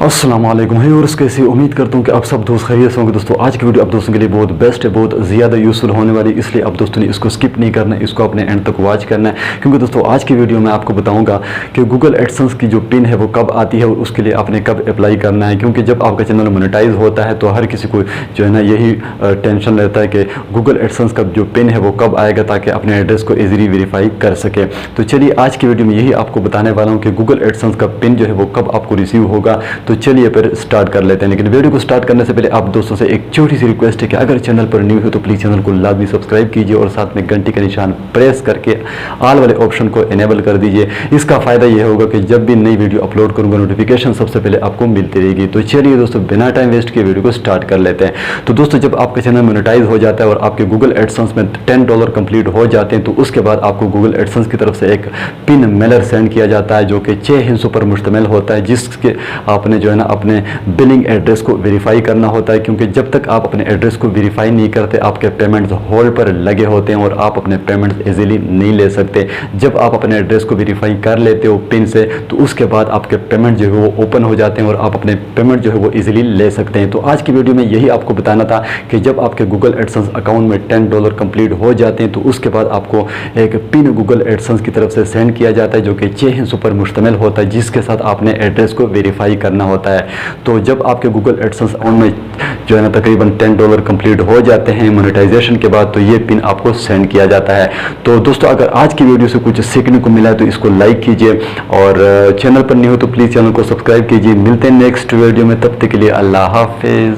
अस्सलामुअलैकुम है। और कैसे उम्मीद करता हूँ कि आप सब दोस्त खैरियत से होंगे। दोस्तों आज की वीडियो आप दोस्तों के लिए बहुत बेस्ट है, बहुत ज़्यादा यूज़फुल होने वाली, इसलिए आप दोस्तों ने इसको स्किप नहीं करना है, इसको अपने एंड तक वॉच करना है। क्योंकि दोस्तों आज की वीडियो में आपको बताऊंगा कि गूगल एडसेंस की जो पिन है वो कब आती है और उसके लिए आपने कब अप्लाई करना है। क्योंकि जब आपका चैनल मोनेटाइज होता है तो हर किसी को जो है ना यही टेंशन रहता है कि गूगल एडसेंस का जो पिन है वो कब आएगा, ताकि अपने एड्रेस को ईजिली वेरीफाई कर सके। तो चलिए आज की वीडियो में यही आपको बताने वाला हूँ कि गूगल एडसेंस का पिन जो है वो कब आपको रिसीव होगा। तो चलिए फिर स्टार्ट कर लेते हैं। लेकिन वीडियो को स्टार्ट करने से पहले आप दोस्तों से एक छोटी सी रिक्वेस्ट है कि अगर चैनल पर न्यू हो तो प्लीज़ चैनल को लाजमी सब्सक्राइब कीजिए और साथ में घंटी का निशान प्रेस करके ऑल वाले ऑप्शन को इनेबल कर दीजिए। इसका फ़ायदा यह होगा कि जब भी नई वीडियो अपलोड करूंगा नोटिफिकेशन सबसे पहले आपको मिलती रहेगी। तो चलिए दोस्तों बिना टाइम वेस्ट किए वीडियो को स्टार्ट कर लेते हैं। तो दोस्तों जब आपका चैनल मोनेटाइज हो जाता है और आपके गूगल एडसेंस में $10 कंप्लीट हो जाते हैं तो उसके बाद आपको गूगल एडसेंस की तरफ से एक पिन मेलर सेंड किया जाता है जो कि 6 हिस्सों पर मुश्तमिल होता है, जिसके आपने जो है ना अपने बिलिंग एड्रेस को वेरीफाई करना होता है। क्योंकि जब तक आप अपने एड्रेस को वेरीफाई नहीं करते आपके पेमेंट्स होल्ड पर लगे होते हैं और आप अपने पेमेंट्स इजीली नहीं ले सकते। जब आप अपने एड्रेस को वेरीफाई कर लेते हो पिन से तो उसके बाद आपके पेमेंट जो है वो ओपन हो जाते हैं और आप अपने पेमेंट जो है वो इजीली ले सकते हैं। तो आज की वीडियो में यही आपको बताना था कि जब आपके गूगल एडसेंस अकाउंट में $10 कंप्लीट हो जाते हैं तो उसके बाद आपको एक पिन गूगल एडसेंस की तरफ से सेंड किया जाता है जो कि 6 हिस्सों पर मुश्तमिल होता है, जिसके साथ आपने एड्रेस को वेरीफाई करना होता है। तो जब आपके गूगल एडसेंस अकाउंट में जो है ना तकरीबन $10 कंप्लीट हो जाते हैं मोनेटाइजेशन के बाद तो ये पिन आपको सेंड किया जाता है। तो दोस्तों अगर आज की वीडियो से कुछ सीखने को मिला है तो इसको लाइक कीजिए और चैनल पर नहीं हो तो प्लीज़ चैनल को सब्सक्राइब कीजिए। मिलते हैं नेक्स्ट वीडियो में, तब तक के लिए अल्लाह हाफिज़।